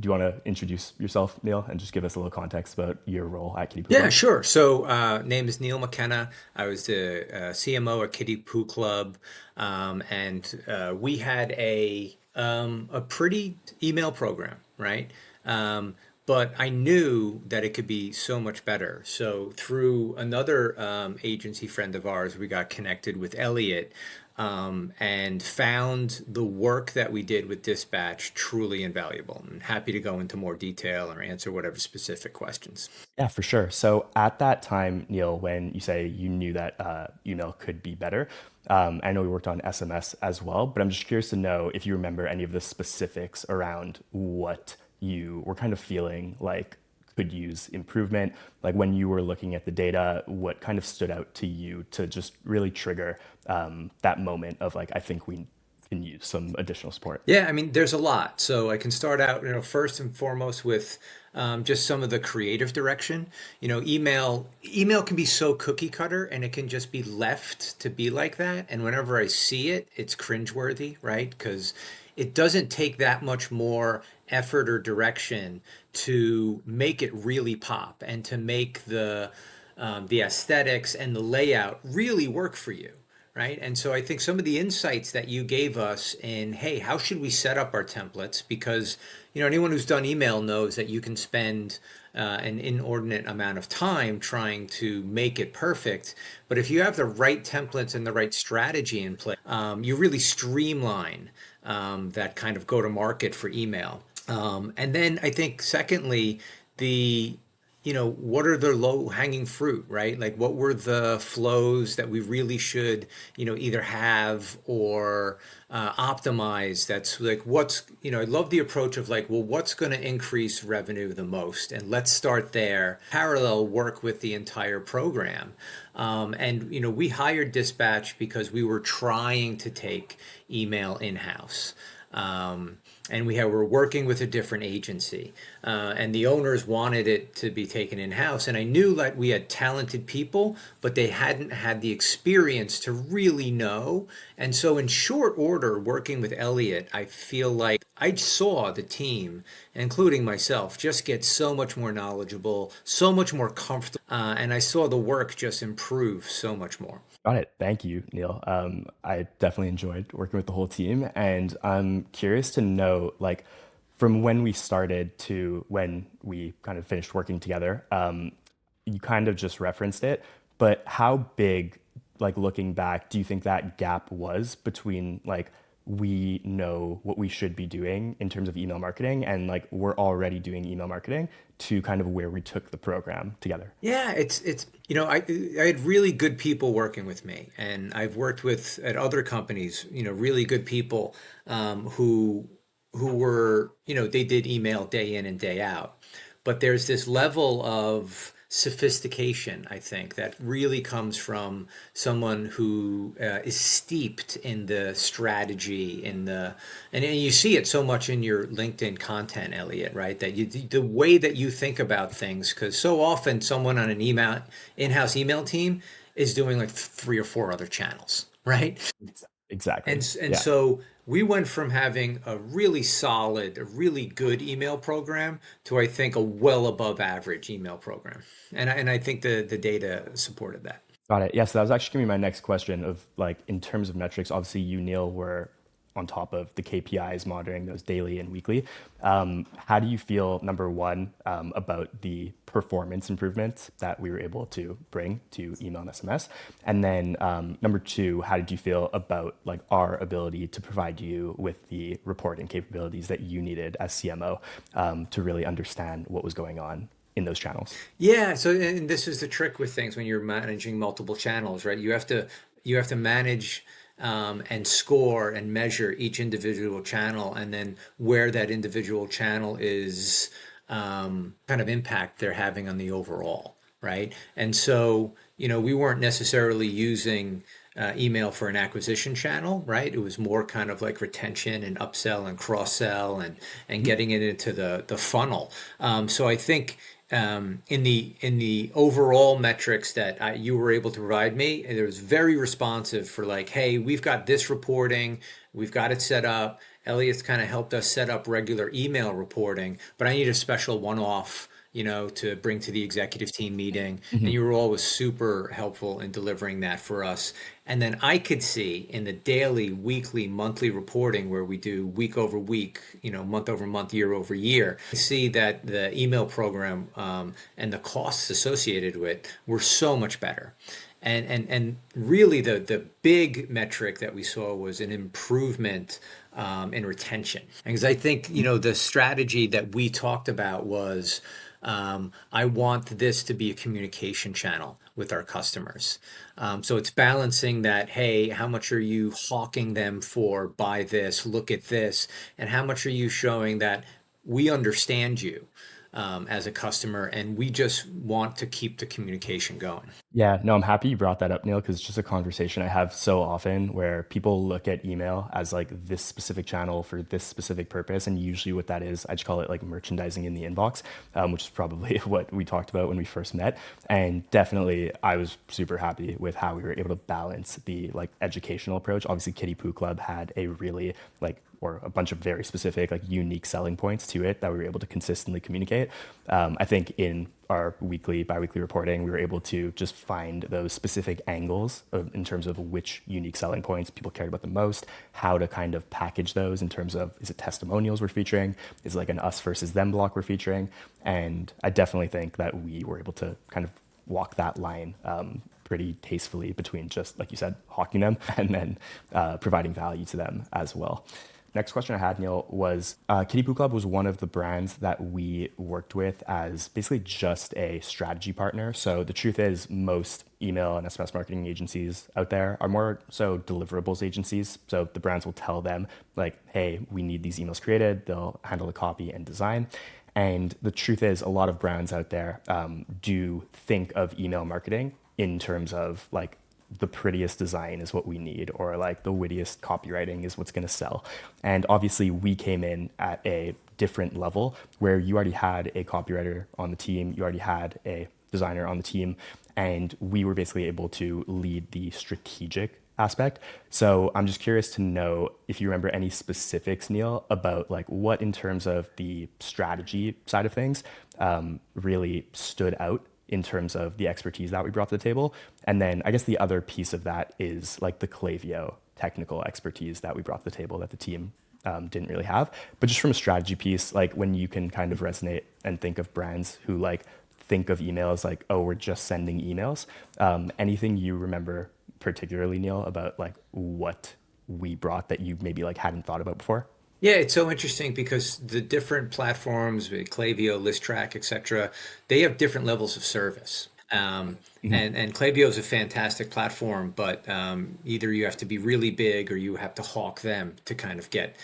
do you want to introduce yourself, Neil, and just give us a little context about your role at Kitty Poo Yeah, Club? sure. So, name is Neil McKenna. I was the CMO at Kiddie Poo Club, and we had a pretty email program, right? Um, but I knew that it could be so much better. So, through another agency friend of ours, we got connected with Elliot, and found the work that we did with Dispatch truly invaluable. I'm happy to go into more detail or answer whatever specific questions. Yeah, for sure. So at that time, Neil, when you say you knew that email could be better, I know we worked on SMS as well, but I'm just curious to know if you remember any of the specifics around what you were kind of feeling like could use improvement. Like when you were looking at the data, what kind of stood out to you to just really trigger that moment of like, I think we can use some additional support. Yeah, I mean, there's a lot. So I can start out, first and foremost with just some of the creative direction. Email can be so cookie cutter, and it can just be left to be like that. And whenever I see it, it's cringeworthy, right? Because it doesn't take that much more effort or direction to make it really pop and to make the aesthetics and the layout really work for you, right? And so I think some of the insights that you gave us in, hey, how should we set up our templates? Because, anyone who's done email knows that you can spend an inordinate amount of time trying to make it perfect. But if you have the right templates and the right strategy in place, you really streamline that kind of go to market for email. And then I think, secondly, the what are the low hanging fruit, right? Like what were the flows that we really should, either have or optimize? That's like I love the approach of like, well, what's going to increase revenue the most? And let's start there. Parallel work with the entire program. And we hired Dispatch because we were trying to take email in-house. And were working with a different agency, and the owners wanted it to be taken in house. And I knew that we had talented people, but they hadn't had the experience to really know. And so, in short order, working with Elliot, I feel like I saw the team, including myself, just get so much more knowledgeable, so much more comfortable, and I saw the work just improve so much more. Got it. Thank you, Neil. I definitely enjoyed working with the whole team, and I'm curious to know, like, from when we started to when we kind of finished working together. You kind of just referenced it, but how big, like looking back, do you think that gap was between like we know what we should be doing in terms of email marketing and like we're already doing email marketing to kind of where we took the program together? Yeah, it's I had really good people working with me, and I've worked with at other companies, really good people, who were, they did email day in and day out. But there's this level of sophistication, I think, that really comes from someone who is steeped in the strategy, and you see it so much in your LinkedIn content, Elliot, right? That the way that you think about things, because so often someone on an in-house email team is doing like three or four other channels, right? And Exactly. and Yeah. so we went from having a really solid, a really good email program to, I think, a well above average email program. And I think the data supported that. Got it. Yeah, so that was actually gonna be my next question of like in terms of metrics, obviously you, Neil, were on top of the KPIs, monitoring those daily and weekly. How do you feel, number one, about the performance improvements that we were able to bring to email and SMS? And then number two, how did you feel about like our ability to provide you with the reporting capabilities that you needed as CMO to really understand what was going on in those channels? Yeah, so and this is the trick with things when you're managing multiple channels, right? You have to manage and score and measure each individual channel, and then where that individual channel is, kind of impact they're having on the overall, right? And so, we weren't necessarily using email for an acquisition channel, right? It was more kind of like retention and upsell and cross sell and Mhm. getting it into the funnel. So I think in the overall metrics that you were able to provide me, it was very responsive for like, hey, we've got this reporting, we've got it set up, Elliot's kind of helped us set up regular email reporting, but I need a special one-off, to bring to the executive team meeting. And Mhm. you were always super helpful in delivering that for us. And then I could see in the daily, weekly, monthly reporting where we do week over week, month over month, year over year, see that the email program and the costs associated with it were so much better. And really the big metric that we saw was an improvement in retention. Because I think, the strategy that we talked about was I want this to be a communication channel with our customers. So it's balancing that, hey, how much are you hawking them for? Buy this, look at this, and how much are you showing that we understand you as a customer and we just want to keep the communication going. Yeah, no, I'm happy you brought that up, Neil, because it's just a conversation I have so often where people look at email as like this specific channel for this specific purpose. And usually what that is, I just call it like merchandising in the inbox, which is probably what we talked about when we first met. And definitely I was super happy with how we were able to balance the like educational approach. Obviously, Kitty Poo Club had a really like or a bunch of very specific, like unique selling points to it that we were able to consistently communicate. I think in our weekly, biweekly reporting, we were able to just find those specific angles in terms of which unique selling points people cared about the most, how to kind of package those in terms of, is it testimonials we're featuring? Is it like an us versus them block we're featuring? And I definitely think that we were able to kind of walk that line pretty tastefully between just, like you said, hawking them and then providing value to them as well. Next question I had, Neil, was Kitty Poo Club was one of the brands that we worked with as basically just a strategy partner. So the truth is, most email and SMS marketing agencies out there are more so deliverables agencies. So the brands will tell them, like, hey, we need these emails created. They'll handle the copy and design. And the truth is, a lot of brands out there do think of email marketing in terms of like the prettiest design is what we need, or like the wittiest copywriting is what's going to sell. And obviously, we came in at a different level where you already had a copywriter on the team, you already had a designer on the team, and we were basically able to lead the strategic aspect. So I'm just curious to know if you remember any specifics, Neil, about like what in terms of the strategy side of things really stood out in terms of the expertise that we brought to the table. And then I guess the other piece of that is like the Klaviyo technical expertise that we brought to the table that the team didn't really have. But just from a strategy piece, like when you can kind of resonate and think of brands who like think of emails like, oh, we're just sending emails. Anything you remember particularly, Neil, about like what we brought that you maybe like hadn't thought about before? Yeah, it's so interesting because the different platforms, Klaviyo, ListTrack, etc., they have different levels of service. Mhm. And Klaviyo is a fantastic platform, but either you have to be really big or you have to hawk them to kind of get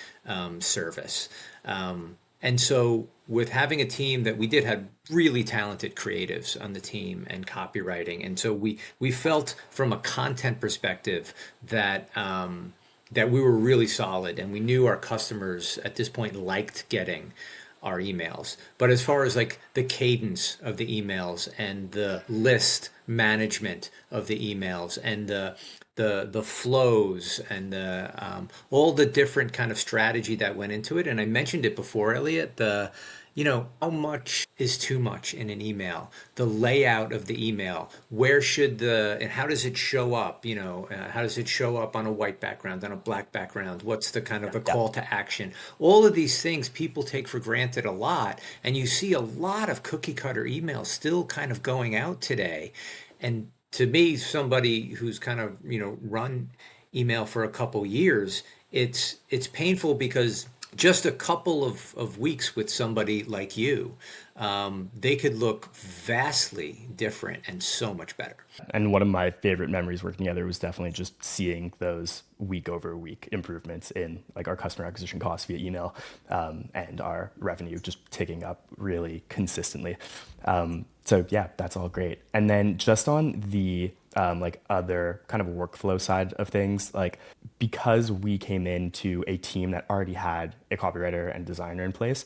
service. And so with having a team that we did had really talented creatives on the team and copywriting, and so we felt from a content perspective that that we were really solid and we knew our customers at this point liked getting our emails. But as far as like the cadence of the emails and the list management of the emails and the flows and the all the different kind of strategy that went into it. And I mentioned it before, Elliot, how much is too much in an email, the layout of the email, where should and how does it show up? How does it show up on a white background, on a black background? What's the kind of a Yeah. call to action? All of these things people take for granted a lot. And you see a lot of cookie cutter emails still kind of going out today. And to me, somebody who's kind of, run email for a couple years, it's painful because just a couple of weeks with somebody like you, they could look vastly different and so much better. And one of my favorite memories working together was definitely just seeing those week over week improvements in like our customer acquisition costs via email and our revenue just ticking up really consistently. So yeah, that's all great. And then just on the like other kind of workflow side of things, like because we came into a team that already had a copywriter and designer in place,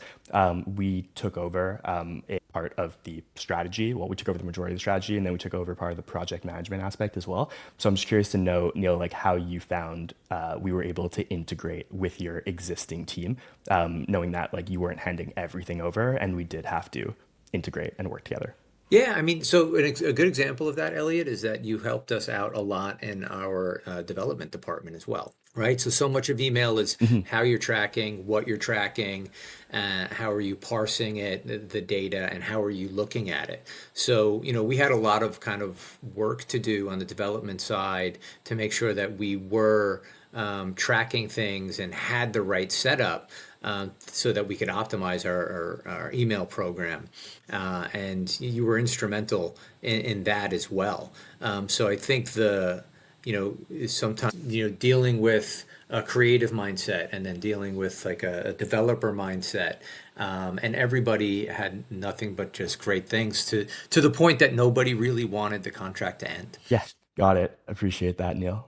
we took over a part of the strategy. Well, we took over the majority of the strategy, and then we took over part of the project management aspect as well. So I'm just curious to know, Neil, like how you found we were able to integrate with your existing team, knowing that like you weren't handing everything over, and we did have to integrate and work together. Yeah, I mean, so a good example of that, Elliot, is that you helped us out a lot in our development department as well, right? So much of email is Mhm. how you're tracking, what you're tracking, how are you parsing it, the data, and how are you looking at it. So, we had a lot of kind of work to do on the development side to make sure that we were tracking things and had the right setup so that we could optimize our email program. And you were instrumental in that as well. So I think sometimes, dealing with a creative mindset and then dealing with like a developer mindset. And everybody had nothing but just great things to the point that nobody really wanted the contract to end. Yeah, got it. Appreciate that, Neil.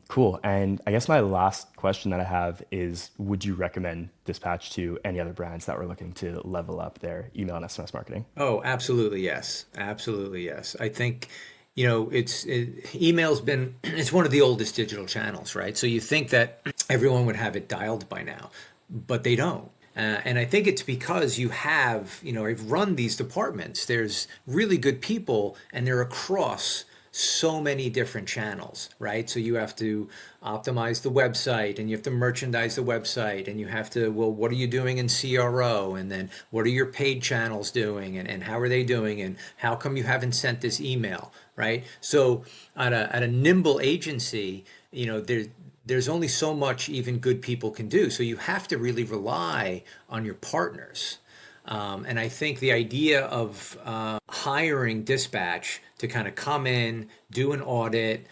Cool. And I guess my last question that I have is, would you recommend Dispatch to any other brands that were looking to level up their email and SMS marketing? Oh, absolutely yes. Absolutely yes. I think, email's been it's one of the oldest digital channels, right? So you think that everyone would have it dialed by now, but they don't. And I think it's because I've run these departments. There's really good people, and they're across so many different channels, right? So you have to optimize the website and you have to merchandise the website and you have to, well, what are you doing in CRO? And then what are your paid channels doing and how are they doing? And how come you haven't sent this email, right? So at a nimble agency, there's only so much even good people can do. So you have to really rely on your partners. And I think the idea of hiring Dispatch to kind of come in, do an audit,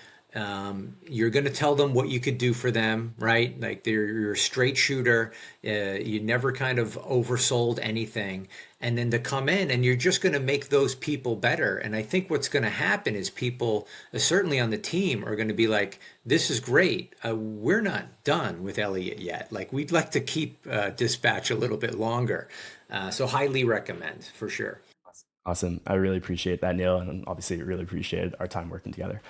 you're going to tell them what you could do for them, right? Like you're a straight shooter. You never kind of oversold anything. And then to come in and you're just going to make those people better. And I think what's going to happen is people, certainly on the team, are going to be like, this is great. We're not done with Elliot yet. Like we'd like to keep Dispatch a little bit longer. So highly recommend for sure. Awesome. I really appreciate that, Neil, and obviously really appreciated our time working together.